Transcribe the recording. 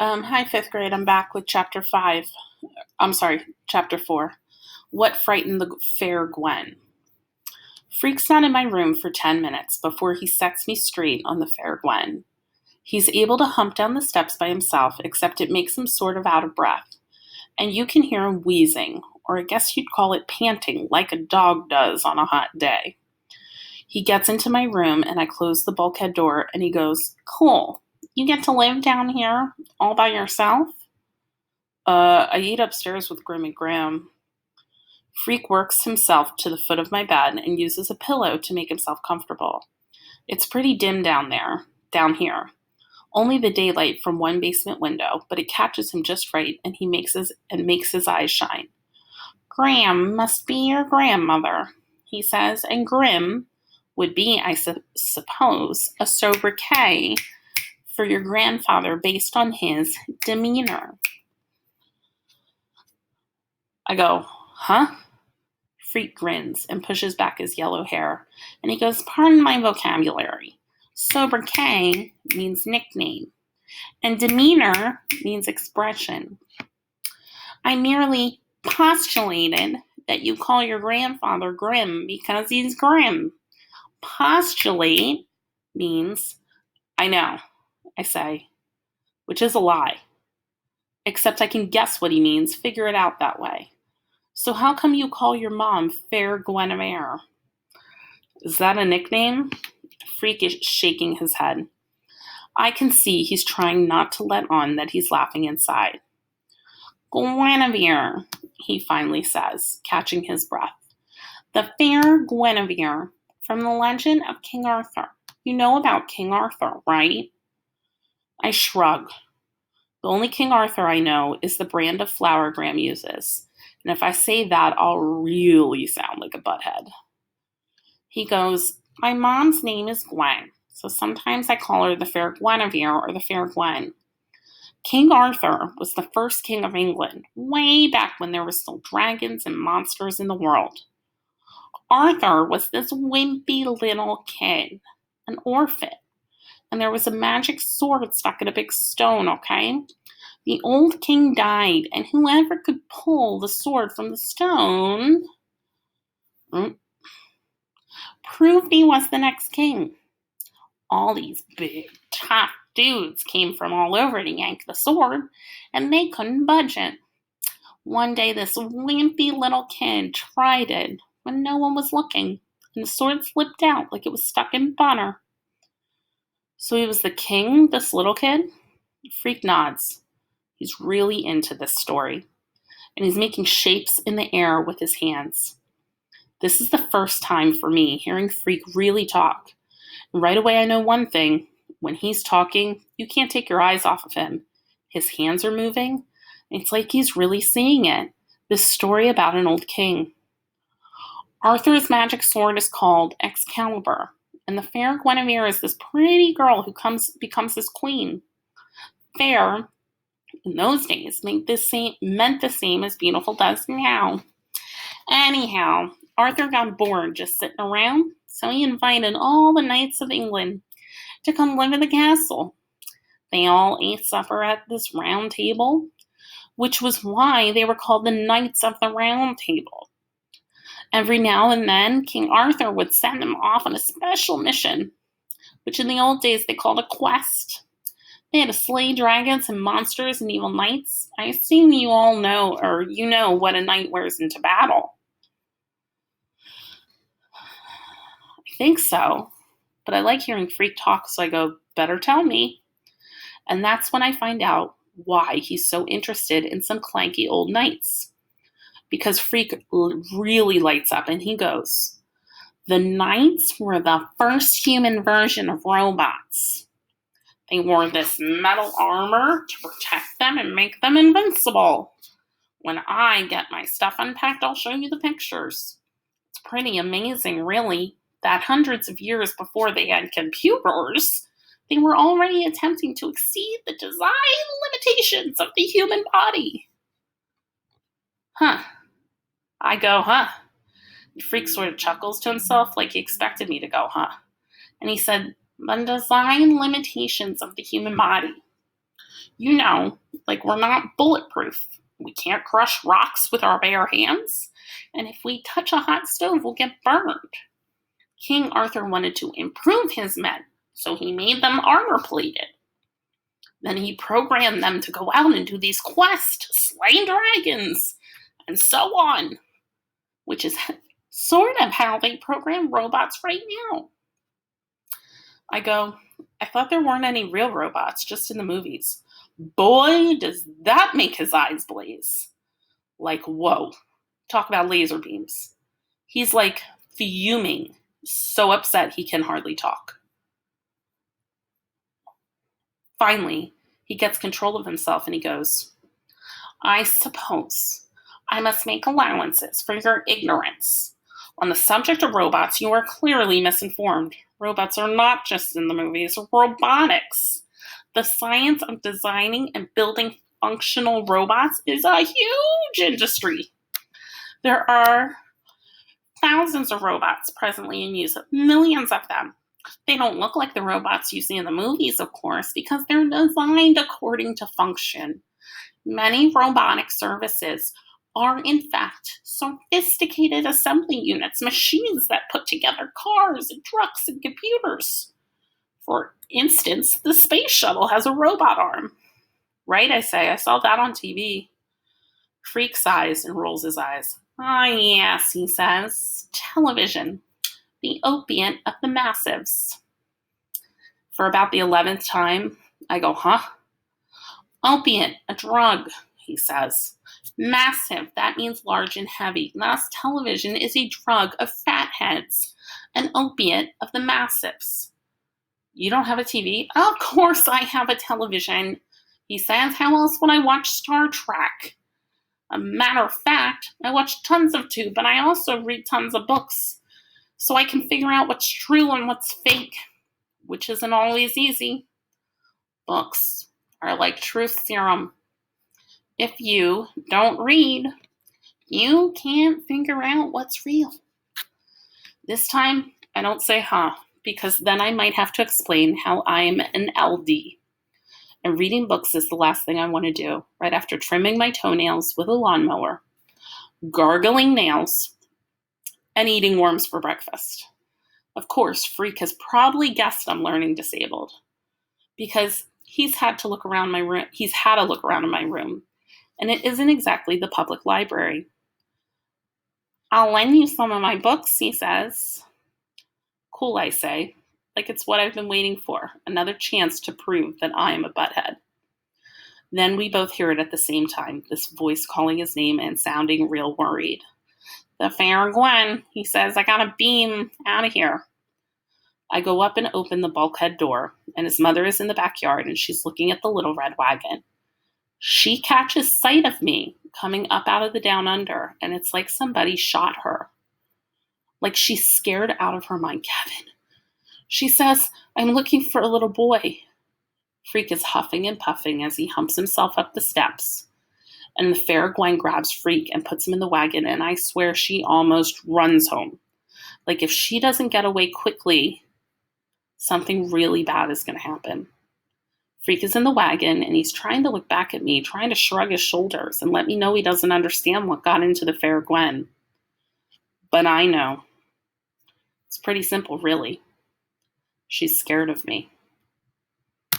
Hi, fifth grade. I'm back with chapter 4. What frightened the fair Gwen? Freak's not in my room for 10 minutes before he sets me straight on the fair Gwen. He's able to hump down the steps by himself, except it makes him sort of out of breath. And you can hear him wheezing, or I guess you'd call it panting, like a dog does on a hot day. He gets into my room, and I close the bulkhead door, and he goes, "Cool. You get to live down here all by yourself?" I eat upstairs with Grim and Graham. Freak works himself to the foot of my bed and uses a pillow to make himself comfortable. It's pretty dim down here. Only the daylight from one basement window, but it catches him just right, and he makes his eyes shine. "Graham must be your grandmother," he says, and Grim would be, I suppose, a sobriquet for your grandfather based on his demeanor. I go, "Huh?" Freak grins and pushes back his yellow hair, and he goes, "Pardon my vocabulary. Sobriquet means nickname, and demeanor means expression. I merely postulated that you call your grandfather Grim because he's grim. Postulate means, I know, I say, which is a lie. Except I can guess what he means, figure it out that way. So how come you call your mom Fair Guinevere?" "Is that a nickname?" Freak is shaking his head. I can see he's trying not to let on that he's laughing inside. "Guinevere," he finally says, catching his breath. "The Fair Guinevere from the legend of King Arthur. You know about King Arthur, right?" I shrug. The only King Arthur I know is the brand of flour Graham uses. And if I say that, I'll really sound like a butthead. He goes, "My mom's name is Gwen, so sometimes I call her the Fair Guinevere or the Fair Gwen. King Arthur was the first king of England, way back when there were still dragons and monsters in the world. Arthur was this wimpy little kid, an orphan, and there was a magic sword stuck in a big stone, okay? The old king died, and whoever could pull the sword from the stone proved he was the next king. All these big, tough dudes came from all over to yank the sword, and they couldn't budge it. One day, this wimpy little kid tried it when no one was looking, and the sword slipped out like it was stuck in butter." "So he was the king, this little kid?" Freak nods. He's really into this story, and he's making shapes in the air with his hands. This is the first time for me hearing Freak really talk. And right away I know one thing. When he's talking, you can't take your eyes off of him. His hands are moving. It's like he's really seeing it. This story about an old king. Arthur's magic sword is called Excalibur, and the Fair Guinevere is this pretty girl who becomes his queen. Fair, in those days, meant the same as beautiful does now. Anyhow, Arthur got bored just sitting around, so he invited all the knights of England to come live in the castle. They all ate supper at this round table, which was why they were called the Knights of the Round Table. Every now and then, King Arthur would send them off on a special mission, which in the old days they called a quest. They had to slay dragons and monsters and evil knights. I assume you all know, or you know, what a knight wears into battle. I think so, but I like hearing Freak talk, so I go, "Better tell me." And that's when I find out why he's so interested in some clanky old knights. Because Freak really lights up and he goes, "The knights were the first human version of robots. They wore this metal armor to protect them and make them invincible. When I get my stuff unpacked, I'll show you the pictures. It's pretty amazing, really, that hundreds of years before they had computers, they were already attempting to exceed the design limitations of the human body." Huh. I go, "Huh." Freak sort of chuckles to himself like he expected me to go, "Huh." And he said, "The design limitations of the human body. You know, like we're not bulletproof. We can't crush rocks with our bare hands. And if we touch a hot stove, we'll get burned. King Arthur wanted to improve his men, so he made them armor plated. Then he programmed them to go out and do these quests, slay dragons, and so on, which is sort of how they program robots right now. I go, I thought there weren't any real robots, just in the movies. Boy, does that make his eyes blaze. Like, whoa. Talk about laser beams. He's like fuming, so upset he can hardly talk. Finally, he gets control of himself and he goes, I suppose I must make allowances for your ignorance. On the subject of robots, you are clearly misinformed. Robots are not just in the movies, robotics. The science of designing and building functional robots is a huge industry. There are thousands of robots presently in use, millions of them. They don't look like the robots you see in the movies, of course, because they're designed according to function. Many robotic services are, in fact, sophisticated assembly units, machines that put together cars and trucks and computers. For instance, the space shuttle has a robot arm. Right, I say, I saw that on TV. Freak sighs and rolls his eyes. Ah, yes, he says. Television, the opiate of the massives. For about the 11th time, I go, huh? Opiate, a drug, he says. Massive, that means large and heavy. Thus, television is a drug of fatheads, an opiate of the massives. You don't have a TV? Of course I have a television, he says. How else would I watch Star Trek? A matter of fact, I watch tons of tube, but I also read tons of books, so I can figure out what's true and what's fake, which isn't always easy. Books are like truth serum. If you don't read, you can't figure out what's real. This time, I don't say huh, because then I might have to explain how I'm an LD. And reading books is the last thing I want to do, right after trimming my toenails with a lawnmower, gargling nails, and eating worms for breakfast. Of course, Freak has probably guessed I'm learning disabled, because he's had to look around my room. He's had a look around in my room, and it isn't exactly the public library. I'll lend you some of my books, he says. Cool, I say, like it's what I've been waiting for, another chance to prove that I am a butthead. Then we both hear it at the same time, this voice calling his name and sounding real worried. The fair Gwen, he says, I gotta beam out of here. I go up and open the bulkhead door, and his mother is in the backyard, and she's looking at the little red wagon. She catches sight of me coming up out of the down under, and it's like somebody shot her. Like she's scared out of her mind. Kevin, she says, I'm looking for a little boy. Freak is huffing and puffing as he humps himself up the steps. And the fair Gwen grabs Freak and puts him in the wagon, and I swear she almost runs home. Like if she doesn't get away quickly, something really bad is going to happen. Freak is in the wagon, and he's trying to look back at me, trying to shrug his shoulders and let me know he doesn't understand what got into the fair Gwen. But I know. It's pretty simple, really. She's scared of me.